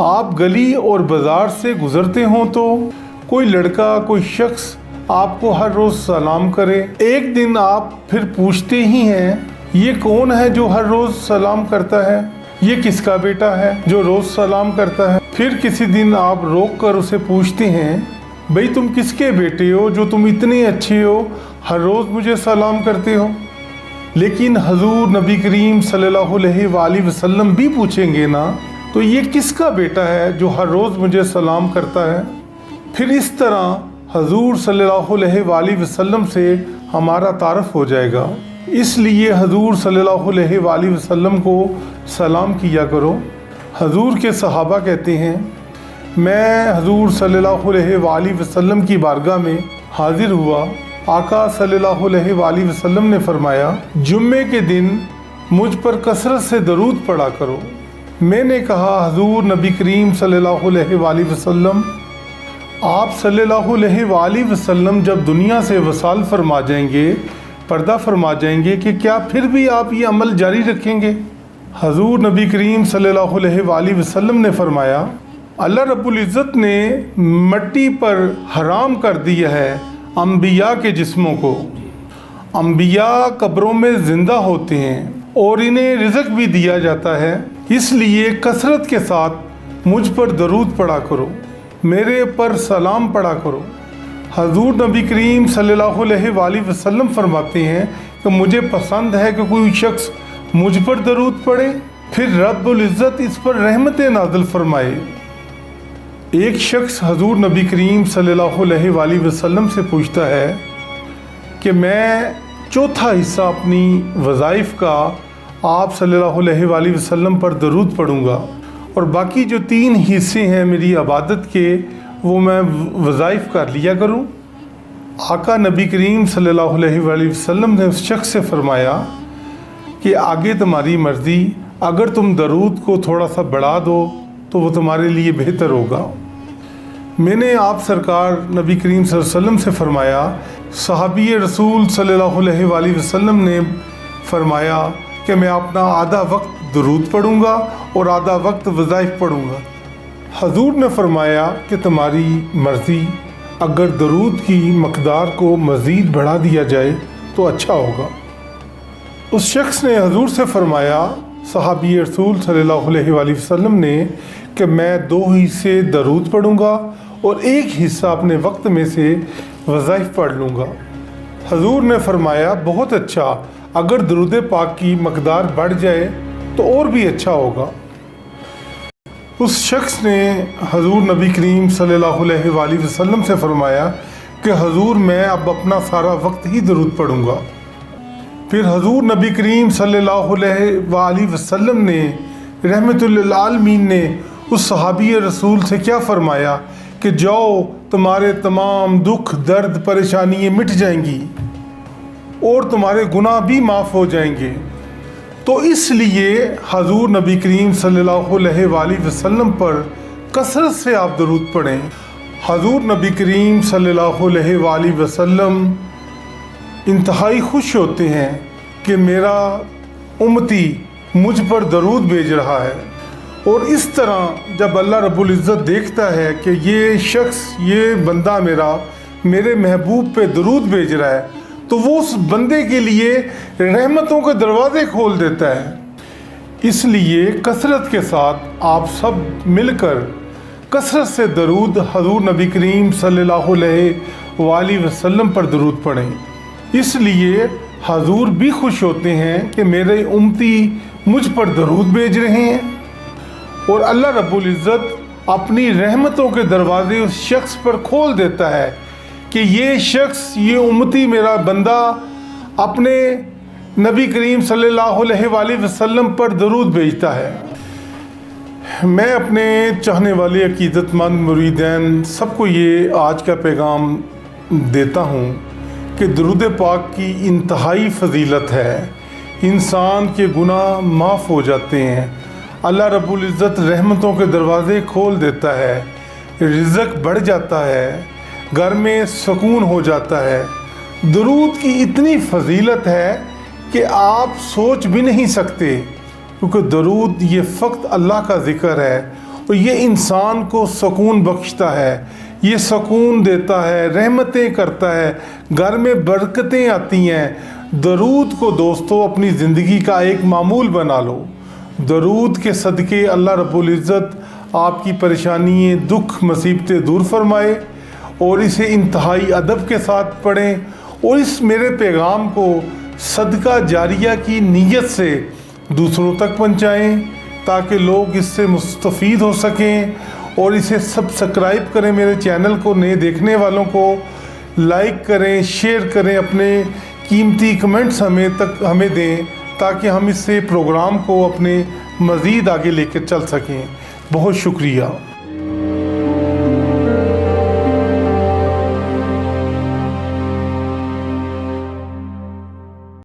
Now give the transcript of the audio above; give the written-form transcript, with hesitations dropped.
آپ گلی اور بازار سے گزرتے ہوں تو کوئی لڑکا، کوئی شخص آپ کو ہر روز سلام کرے، ایک دن آپ پھر پوچھتے ہی ہیں یہ کون ہے جو ہر روز سلام کرتا ہے، یہ کس کا بیٹا ہے جو روز سلام کرتا ہے۔ پھر کسی دن آپ روک کر اسے پوچھتے ہیں بھئی تم کس کے بیٹے ہو جو تم اتنے اچھے ہو، ہر روز مجھے سلام کرتے ہو۔ لیکن حضور نبی کریم صلی اللہ علیہ وآلہ وسلم بھی پوچھیں گے نا تو یہ کس کا بیٹا ہے جو ہر روز مجھے سلام کرتا ہے۔ پھر اس طرح حضور صلی اللہ علیہ وآلہ وسلم سے ہمارا تعارف ہو جائے گا۔ اس لیے حضور صلی اللہ علیہ وآلہ وسلم کو سلام کیا کرو۔ حضور کے صحابہ کہتے ہیں میں حضور صلی اللہ علیہ وآلہ وسلم کی بارگاہ میں حاضر ہوا، آقا صلی اللہ علیہ وآلہ وسلم نے فرمایا جمعے کے دن مجھ پر کثرت سے درود پڑھا کرو۔ میں نے کہا حضور نبی کریم صلی اللہ علیہ وآلہ وسلم، آپ صلی اللہ علیہ وآلہ وسلم جب دنیا سے وصال فرما جائیں گے، پردہ فرما جائیں گے کہ کیا پھر بھی آپ یہ عمل جاری رکھیں گے؟ حضور نبی کریم صلی اللہ علیہ وآلہ وسلم نے فرمایا اللہ رب العزت نے مٹی پر حرام کر دیا ہے انبیاء کے جسموں کو۔ انبیاء قبروں میں زندہ ہوتے ہیں اور انہیں رزق بھی دیا جاتا ہے، اس لیے کثرت کے ساتھ مجھ پر درود پڑھا کرو، میرے پر سلام پڑھا کرو۔ حضور نبی کریم صلی اللہ علیہ وآلہ وسلم فرماتے ہیں کہ مجھے پسند ہے کہ کوئی شخص مجھ پر درود پڑھے، پھر رب العزت اس پر رحمت نازل فرمائے۔ ایک شخص حضور نبی کریم صلی اللہ علیہ وآلہ وسلم سے پوچھتا ہے کہ میں چوتھا حصہ اپنی وظائف کا آپ صلی اللہ علیہ وآلہ وسلم پر درود پڑھوں گا اور باقی جو 3 حصے ہیں میری عبادت کے وہ میں وظائف کر لیا کروں۔ آقا نبی کریم صلی اللہ علیہ وآلہ وسلم نے اس شخص سے فرمایا کہ آگے تمہاری مرضی، اگر تم درود کو تھوڑا سا بڑھا دو تو وہ تمہارے لیے بہتر ہوگا۔ میں نے آپ سرکار نبی کریم صلی اللہ علیہ وسلم سے فرمایا، صحابی رسول صلی اللہ علیہ وآلہ وسلم نے فرمایا کہ میں اپنا آدھا وقت درود پڑھوں گا اور آدھا وقت وظائف پڑھوں گا۔ حضور نے فرمایا کہ تمہاری مرضی، اگر درود کی مقدار کو مزید بڑھا دیا جائے تو اچھا ہوگا۔ اس شخص نے حضور سے فرمایا، صحابی رسول صلی اللہ علیہ وآلہ وسلم نے، کہ میں 2 حصے درود پڑھوں گا اور 1 حصہ اپنے وقت میں سے وظائف پڑھ لوں گا۔ حضور نے فرمایا بہت اچھا، اگر درود پاک کی مقدار بڑھ جائے تو اور بھی اچھا ہوگا۔ اس شخص نے حضور نبی کریم صلی اللہ علیہ وآلہ وسلم سے فرمایا کہ حضور میں اب اپنا سارا وقت ہی درود پڑھوں گا۔ پھر حضور نبی کریم صلی اللہ علیہ وآلہ وسلم نے رحمت للعالمین نے اس صحابی رسول سے کیا فرمایا کہ جاؤ تمہارے تمام دکھ درد پریشانیاں مٹ جائیں گی اور تمہارے گناہ بھی معاف ہو جائیں گے۔ تو اس لیے حضور نبی کریم صلی اللہ علیہ وآلہ وسلم پر کثرت سے آپ درود پڑھیں۔ حضور نبی کریم صلی اللہ علیہ وآلہ وسلم انتہائی خوش ہوتے ہیں کہ میرا امتی مجھ پر درود بھیج رہا ہے، اور اس طرح جب اللہ رب العزت دیکھتا ہے کہ یہ شخص، یہ بندہ میرے محبوب پہ درود بھیج رہا ہے تو وہ اس بندے کے لیے رحمتوں کے دروازے کھول دیتا ہے۔ اس لیے کثرت کے ساتھ آپ سب مل کر کثرت سے درود حضور نبی کریم صلی اللہ علیہ وآلہ وسلم پر درود پڑھیں۔ اس لیے حضور بھی خوش ہوتے ہیں کہ میرے امتی مجھ پر درود بھیج رہے ہیں، اور اللہ رب العزت اپنی رحمتوں کے دروازے اس شخص پر کھول دیتا ہے کہ یہ شخص، یہ امتی، میرا بندہ اپنے نبی کریم صلی اللہ علیہ وآلہ وسلم پر درود بھیجتا ہے۔ میں اپنے چاہنے والے عقیدت مند مریدین سب کو یہ آج کا پیغام دیتا ہوں کہ درود پاک کی انتہائی فضیلت ہے۔ انسان کے گناہ معاف ہو جاتے ہیں، اللہ رب العزت رحمتوں کے دروازے کھول دیتا ہے، رزق بڑھ جاتا ہے، گھر میں سکون ہو جاتا ہے۔ درود کی اتنی فضیلت ہے کہ آپ سوچ بھی نہیں سکتے، کیونکہ درود یہ فقط اللہ کا ذکر ہے اور یہ انسان کو سکون بخشتا ہے، یہ سکون دیتا ہے، رحمتیں کرتا ہے، گھر میں برکتیں آتی ہیں۔ درود کو دوستو اپنی زندگی کا ایک معمول بنا لو۔ درود کے صدقے اللہ رب العزت آپ کی پریشانییں، دکھ، مصیبتیں دور فرمائے، اور اسے انتہائی ادب کے ساتھ پڑھیں، اور اس میرے پیغام کو صدقہ جاریہ کی نیت سے دوسروں تک پہنچائیں تاکہ لوگ اس سے مستفید ہو سکیں، اور اسے سبسکرائب کریں، میرے چینل کو نئے دیکھنے والوں کو لائک کریں، شیئر کریں، اپنے قیمتی کمنٹس ہمیں دیں تاکہ ہم اس سے پروگرام کو اپنے مزید آگے لے کے چل سکیں۔ بہت شکریہ۔